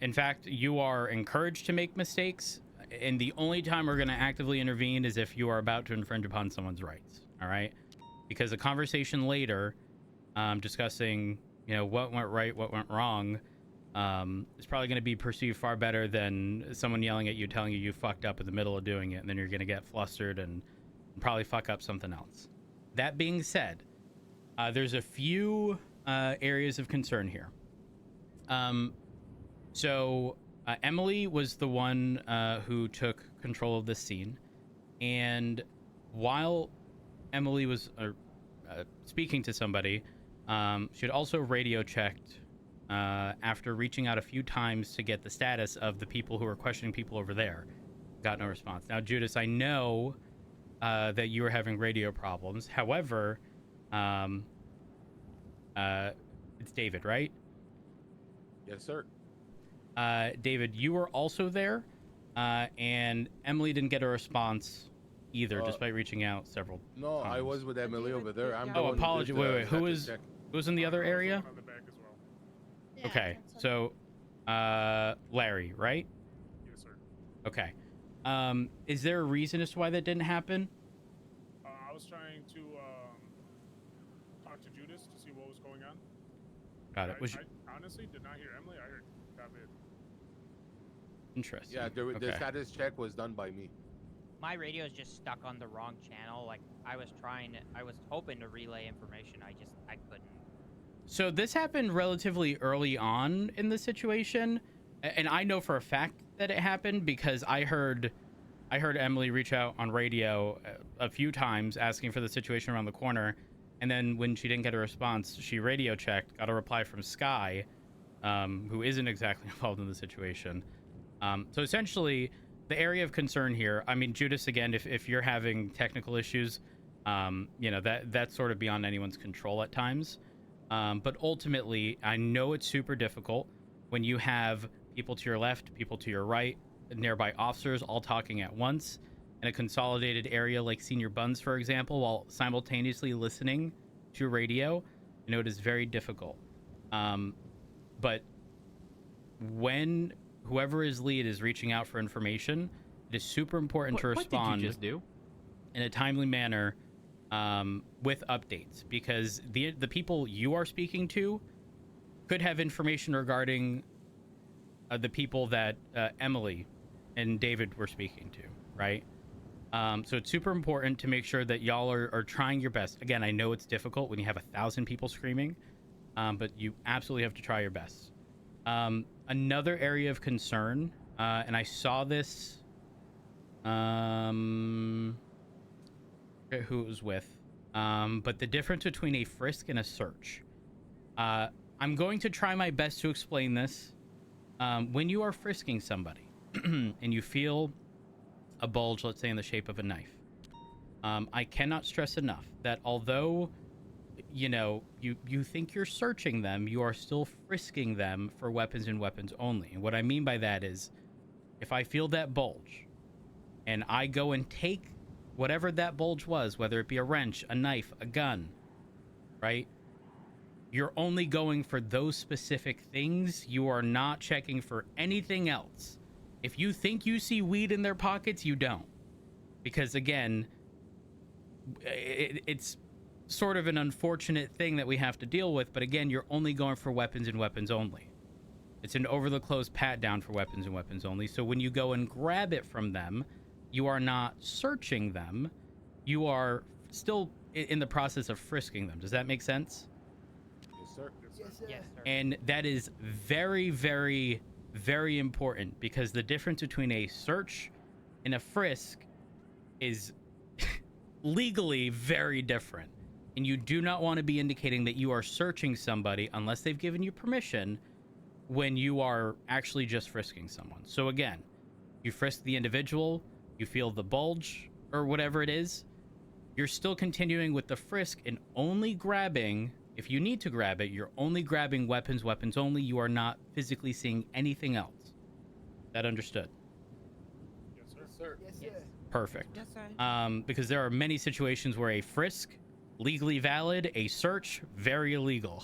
In fact, you are encouraged to make mistakes, and the only time we're gonna actively intervene is if you are about to infringe upon someone's rights. All right? Because a conversation later, discussing, you know, what went right, what went wrong, is probably going to be perceived far better than someone yelling at you, telling you fucked up in the middle of doing it, and then you're going to get flustered and probably fuck up something else. That being said, there's a few areas of concern here. So Emily was the one who took control of this scene, and while Emily was speaking to somebody, she had also radio checked after reaching out a few times to get the status of the people who were questioning people over there. Got no response. Now, Judas, I know that you were having radio problems. However, it's David, right? Yes, sir. David, you were also there, and Emily didn't get a response either, despite reaching out several times. I was with Emily over there. I'm Oh, apology. Wait. Who was in the other area? On the back as well. Yeah, Okay, that's so Larry, right? Yes, sir. Okay. Is there a reason as to why that didn't happen? I was trying to talk to Judas to see what was going on. Got it. I honestly did not hear Emily. I heard David. Interesting. Yeah, the Okay. status check was done by me. My radio is just stuck on the wrong channel. Like I was hoping to relay information. I couldn't. So this happened relatively early on in the situation, and I know for a fact that it happened because I heard Emily reach out on radio a few times asking for the situation around the corner, and then when she didn't get a response, she radio checked, got a reply from Sky, who isn't exactly involved in the situation. So essentially, the area of concern here, I mean, Judas, again, if you're having technical issues, you know, that's sort of beyond anyone's control at times. But ultimately, I know it's super difficult when you have people to your left, people to your right, nearby officers all talking at once in a consolidated area like Senior Buns, for example, while simultaneously listening to radio. You know, it is very difficult. But when whoever is lead is reaching out for information, it is super important to respond What did you just do? in a timely manner with updates, because the people you are speaking to could have information regarding the people that Emily and David were speaking to, right? So it's super important to make sure that y'all are trying your best. Again, I know it's difficult when you have 1,000 people screaming, but you absolutely have to try your best. Another area of concern, and I saw this, I forget who it was with, but the difference between a frisk and a search. I'm going to try my best to explain this. When you are frisking somebody and you feel a bulge, let's say in the shape of a knife, I cannot stress enough that although, you know, you think you're searching them, you are still frisking them for weapons and weapons only. And what I mean by that is, if I feel that bulge and I go and take whatever that bulge was, whether it be a wrench, a knife, a gun, right? You're only going for those specific things. You are not checking for anything else. If you think you see weed in their pockets, you don't. Because again, it's sort of an unfortunate thing that we have to deal with. But again, you're only going for weapons and weapons only. It's an over the clothes pat down for weapons and weapons only. So when you go and grab it from them, you are not searching them. You are still in the process of frisking them. Does that make sense? Yes, sir. Yes, sir. Yes, sir. And that is very, very, very important, because the difference between a search and a frisk is legally very different. And you do not want to be indicating that you are searching somebody unless they've given you permission when you are actually just frisking someone. So again, you frisk the individual, you feel the bulge or whatever it is, you're still continuing with the frisk and only grabbing, if you need to grab it, you're only grabbing weapons only. You are not physically seeing anything else. That understood? Yes, sir. Yes, sir. Yes, Yes. sir. Perfect. Yes, sir. Because there are many situations where a frisk, legally valid, a search, very illegal.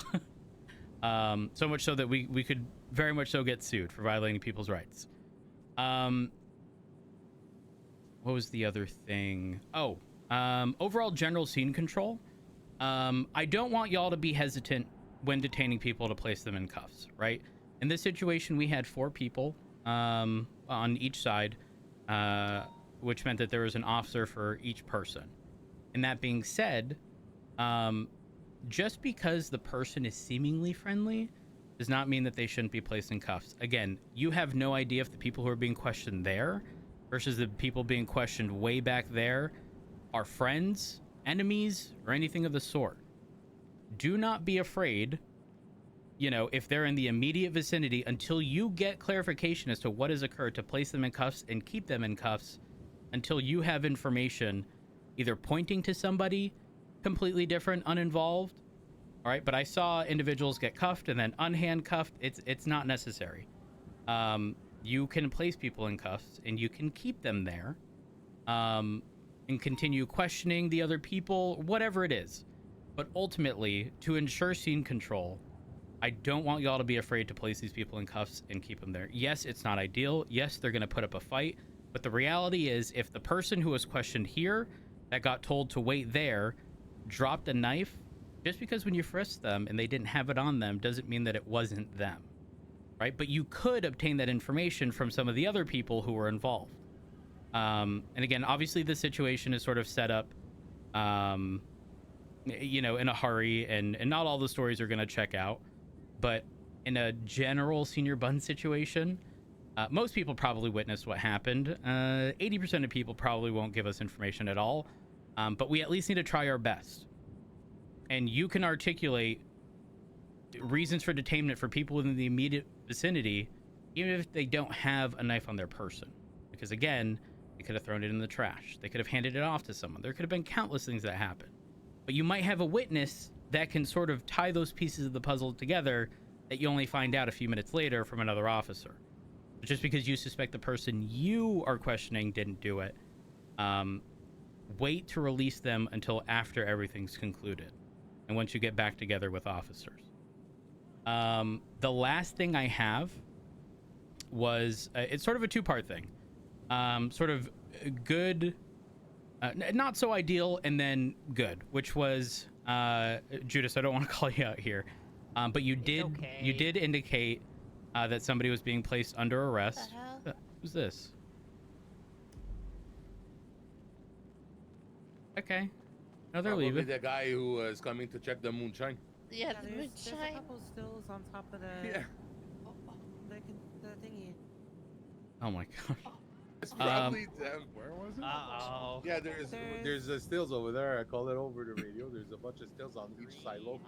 So much so that we could very much so get sued for violating people's rights. What was the other thing? Oh, overall general scene control. I don't want y'all to be hesitant when detaining people to place them in cuffs, right? In this situation, we had 4 people on each side, which meant that there was an officer for each person. And that being said, just because the person is seemingly friendly does not mean that they shouldn't be placed in cuffs. Again, you have no idea if the people who are being questioned there versus the people being questioned way back there are friends, enemies, or anything of the sort. Do not be afraid, you know, if they're in the immediate vicinity, until you get clarification as to what has occurred, to place them in cuffs and keep them in cuffs until you have information either pointing to somebody completely different, uninvolved. All right, but I saw individuals get cuffed and then unhandcuffed. It's not necessary. You can place people in cuffs and you can keep them there, and continue questioning the other people, whatever it is. But ultimately, to ensure scene control, I don't want y'all to be afraid to place these people in cuffs and keep them there. Yes, it's not ideal. Yes, they're going to put up a fight. But the reality is, if the person who was questioned here that got told to wait there dropped a knife, just because when you frisked them and they didn't have it on them doesn't mean that it wasn't them, right? But you could obtain that information from some of the other people who were involved. And again, obviously the situation is sort of set up, you know, in a hurry, and not all the stories are going to check out. But in a general senior bun situation, most people probably witnessed what happened. 80% of people probably won't give us information at all. But we at least need to try our best. And you can articulate reasons for detainment for people within the immediate vicinity, even if they don't have a knife on their person. Because again, they could have thrown it in the trash. They could have handed it off to someone. There could have been countless things that happened. But you might have a witness that can sort of tie those pieces of the puzzle together that you only find out a few minutes later from another officer. Just because you suspect the person you are questioning didn't do it, wait to release them until after everything's concluded and once you get back together with officers. The last thing I have was it's sort of a 2-part thing. Sort of good, not so ideal, and then good, which was Judas, I don't want to call you out here, but you did indicate that somebody was being placed under arrest. What the hell? Who's this? Okay. No, they're Probably leaving. the guy who is coming to check the moonshine. Yeah, the there's a moonshine. couple stills on top of the Yeah. the thingy. Oh my gosh. It's probably them. Where was it? Uh-oh. Yeah, there's stills over there. I call it over the radio. There's a bunch of stills on each silo. On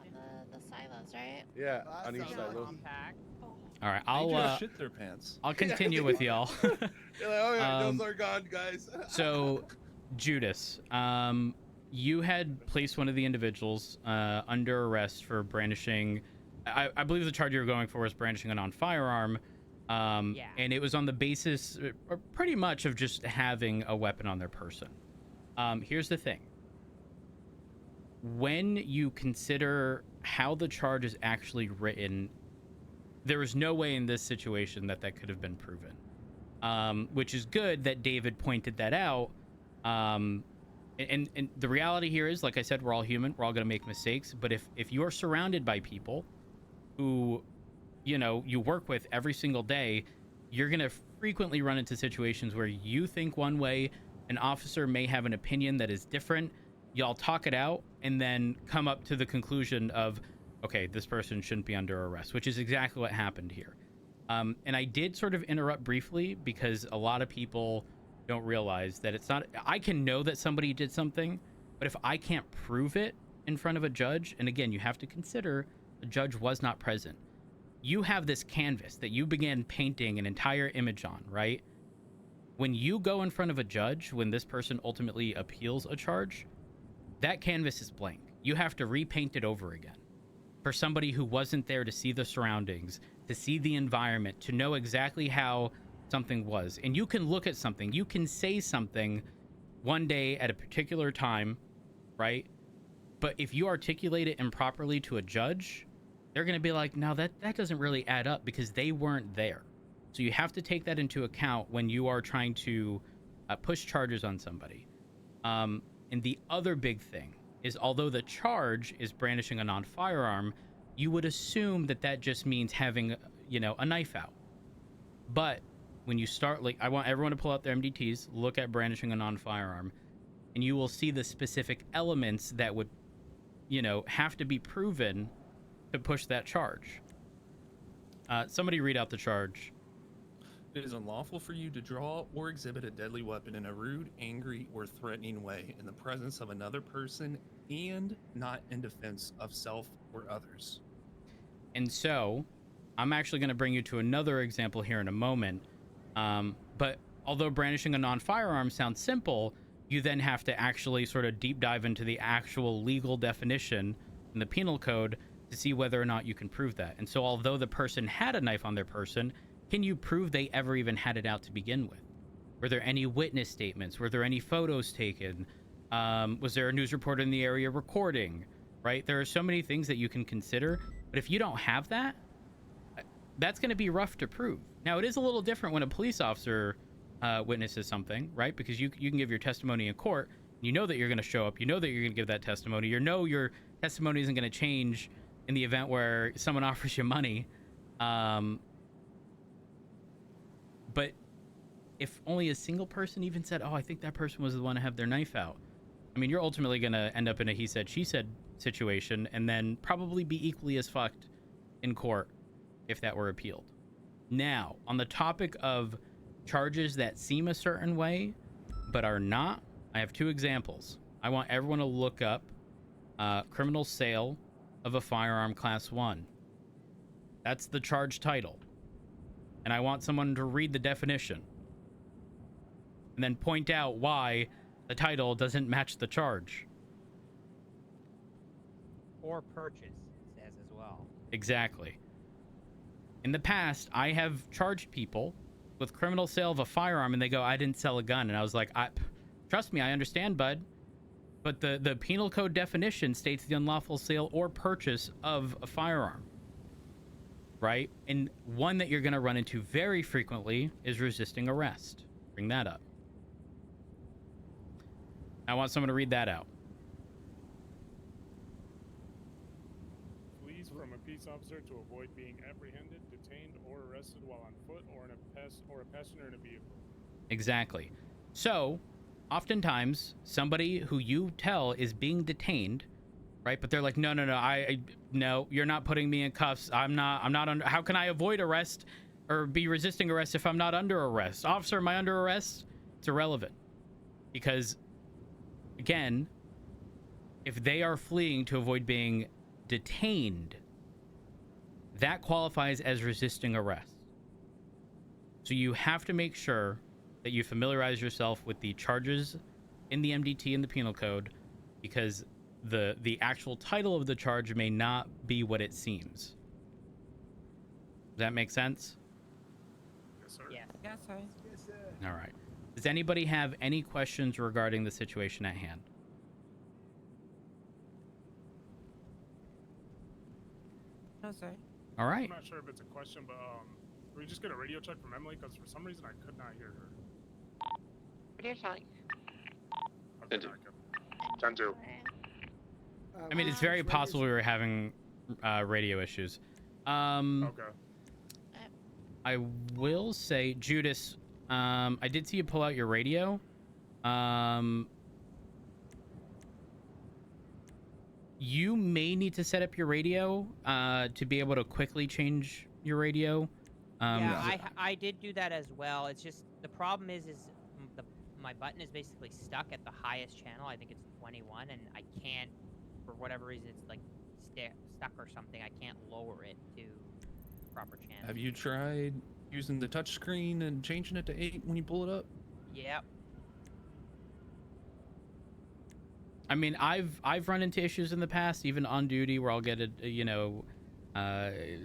the silos, right? Yeah, Well, on each that's silo. Compact. All right, They just I'll shit their pants. I'll continue with y'all. You're like, oh yeah, Um, those are gone, guys. So, Judas, you had placed one of the individuals under arrest for brandishing. I believe the charge you were going for was brandishing an on firearm. Yeah. And it was on the basis, pretty much, of just having a weapon on their person. Here's the thing. When you consider how the charge is actually written, there was no way in this situation that that could have been proven. Which is good that David pointed that out. And the reality here is, like I said, we're all human. We're all going to make mistakes. But if you're surrounded by people who, you know, you work with every single day, you're going to frequently run into situations where you think one way, an officer may have an opinion that is different. Y'all talk it out and then come up to the conclusion of, okay, this person shouldn't be under arrest, which is exactly what happened here. And I did sort of interrupt briefly because a lot of people don't realize that it's not, I can know that somebody did something, but if I can't prove it in front of a judge, and again, you have to consider the judge was not present. You have this canvas that you began painting an entire image on, right? When you go in front of a judge, when this person ultimately appeals a charge, that canvas is blank. You have to repaint it over again. For somebody who wasn't there to see the surroundings, to see the environment, to know exactly how something was. And you can look at something, you can say something one day at a particular time, right? But if you articulate it improperly to a judge, they're going to be like, no, that doesn't really add up because they weren't there. So you have to take that into account when you are trying to push charges on somebody. And the other big thing is, although the charge is brandishing a non-firearm, you would assume that that just means having, you know, a knife out. But when you start, like, I want everyone to pull out their MDTs, look at brandishing a non-firearm, and you will see the specific elements that would, you know, have to be proven to push that charge. Somebody read out the charge. It is unlawful for you to draw or exhibit a deadly weapon in a rude, angry, or threatening way in the presence of another person and not in defense of self or others. And so, I'm actually going to bring you to another example here in a moment. But although brandishing a non-firearm sounds simple, you then have to actually sort of deep dive into the actual legal definition in the penal code to see whether or not you can prove that. And so, although the person had a knife on their person, can you prove they ever even had it out to begin with? Were there any witness statements? Were there any photos taken? Was there a news reporter in the area recording? Right? There are so many things that you can consider. But if you don't have that, that's going to be rough to prove. Now, it is a little different when a police officer witnesses something, right? Because you can give your testimony in court. You know that you're going to show up. You know that you're going to give that testimony. You know your testimony isn't going to change in the event where someone offers you money. But if only a single person even said, oh, I think that person was the one to have their knife out, I mean, you're ultimately going to end up in a he said, she said situation and then probably be equally as fucked in court if that were appealed. Now, on the topic of charges that seem a certain way but are not, I have two examples. I want everyone to look up criminal sale of a firearm class 1. That's the charge title. And I want someone to read the definition and then point out why the title doesn't match the charge. Or purchase, it says as well. Exactly. In the past, I have charged people with criminal sale of a firearm and they go, I didn't sell a gun. And I was like, trust me, I understand, bud. But the penal code definition states the unlawful sale or purchase of a firearm. Right? And one that you're going to run into very frequently is resisting arrest. Bring that up. I want someone to read that out. Flees from a peace officer to avoid being apprehended, detained, or arrested while on foot or a passenger in a vehicle. Exactly. So, oftentimes, somebody who you tell is being detained, right? But they're like, no, no, you're not putting me in cuffs. I'm not under. How can I avoid arrest or be resisting arrest if I'm not under arrest? Officer, am I under arrest? It's irrelevant. Because, again, if they are fleeing to avoid being detained, that qualifies as resisting arrest. So you have to make sure that you familiarize yourself with the charges in the MDT and the penal code, because the actual title of the charge may not be what it seems. Does that make sense? Yes, sir. Yes. Yes, sir. Yes, sir. All right. Does anybody have any questions regarding the situation at hand? Oh, sorry. All right. I'm not sure if it's a question, but can we just get a radio check from Emily? Because for some reason I could not hear her. Radio check. Okay, 10-2. I mean, it's very possible we were having radio issues. Okay. I will say, Judas, I did see you pull out your radio. You may need to set up your radio to be able to quickly change your radio. Yeah, I did do that as well. It's just the problem is my button is basically stuck at the highest channel. I think it's 21, and I can't, for whatever reason, it's like stuck or something. I can't lower it to proper channel. Have you tried using the touch screen and changing it to 8 when you pull it up? Yep. I mean, I've run into issues in the past, even on duty, where I'll get a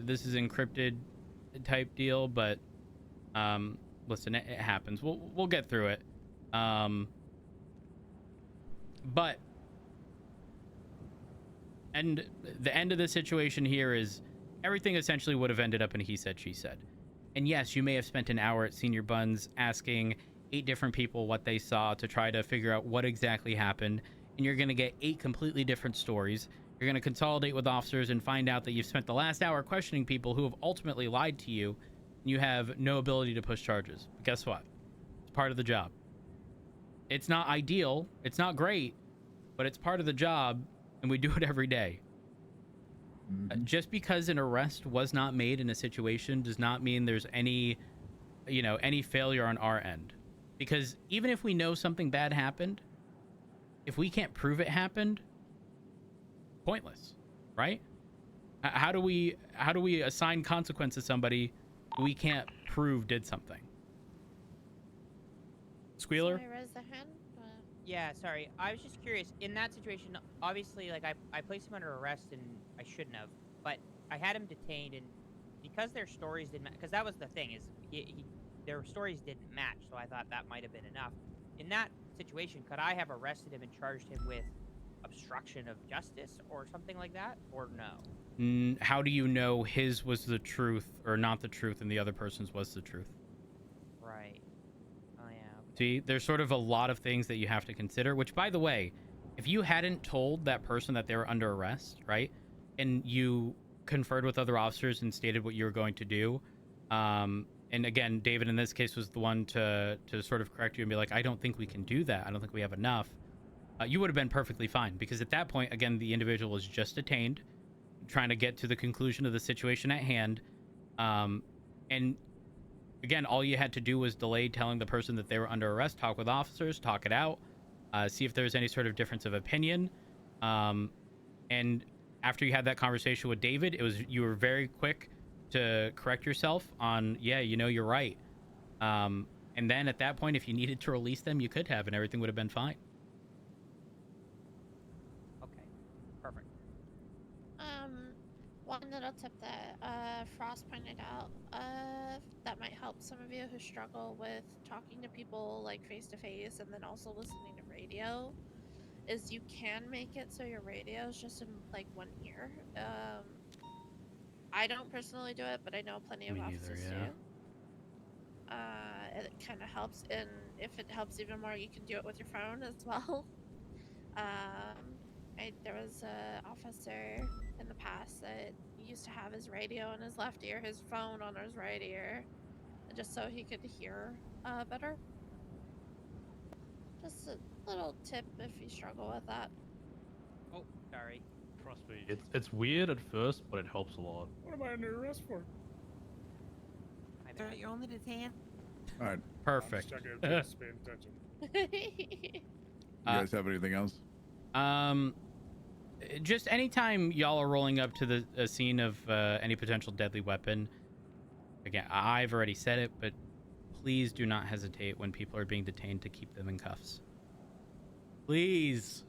this is encrypted type deal, but listen, it happens. We'll get through it. But and the end of the situation here is everything essentially would have ended up in he said, she said. And yes, you may have spent an hour at Senior Buns asking 8 different people what they saw to try to figure out what exactly happened. And you're going to get 8 completely different stories. You're going to consolidate with officers and find out that you've spent the last hour questioning people who have ultimately lied to you. And you have no ability to push charges. But guess what? It's part of the job. It's not ideal. It's not great. But it's part of the job. And we do it every day. Just because an arrest was not made in a situation does not mean there's any failure on our end. Because even if we know something bad happened, if we can't prove it happened, pointless, right? How do we assign consequence to somebody who we can't prove did something? Squealer? Sorry, raise the hand. Yeah, sorry. I was just curious. In that situation, obviously, like, I placed him under arrest, and I shouldn't have. But I had him detained, and because their stories didn't match, because that was the thing, is their stories didn't match, so I thought that might have been enough. In that situation, could I have arrested him and charged him with obstruction of justice or something like that, or no? How do you know his was the truth or not the truth and the other person's was the truth? Right. Oh, yeah. See, there's sort of a lot of things that you have to consider, which, by the way, if you hadn't told that person that they were under arrest, right, and you conferred with other officers and stated what you were going to do, and again, David in this case was the one to sort of correct you and be like, I don't think we can do that. I don't think we have enough. You would have been perfectly fine, because at that point, again, the individual was just detained, trying to get to the conclusion of the situation at hand. And again, all you had to do was delay telling the person that they were under arrest, talk with officers, talk it out, see if there's any sort of difference of opinion. And after you had that conversation with David, you were very quick to correct yourself on, yeah, you're right. And then at that point, if you needed to release them, you could have, and everything would have been fine. Okay, perfect. One little tip that Frost pointed out that might help some of you who struggle with talking to people like face to face and then also listening to radio is you can make it so your radio is just in like one ear. I don't personally do it, but I know plenty of officers do. It kind of helps, and if it helps even more, you can do it with your phone as well. There was an officer in the past that used to have his radio in his left ear, his phone on his right ear, just so he could hear better. Just a little tip if you struggle with that. Oh, sorry. Trust me, it's weird at first, but it helps a lot. What am I under arrest for? Sir, you're only detained. All right. Perfect. I'm just checking if just paying attention. You guys have anything else? Just anytime y'all are rolling up to the scene of any potential deadly weapon, again, I've already said it, but please do not hesitate when people are being detained to keep them in cuffs. Please.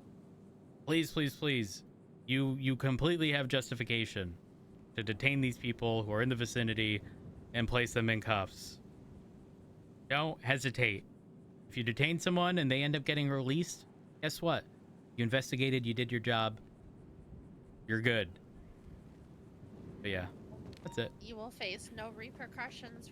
Please, please, please. You completely have justification to detain these people who are in the vicinity and place them in cuffs. Don't hesitate. If you detain someone and they end up getting released, guess what? You investigated, you did your job. You're good. But yeah, that's it. You will face no repercussions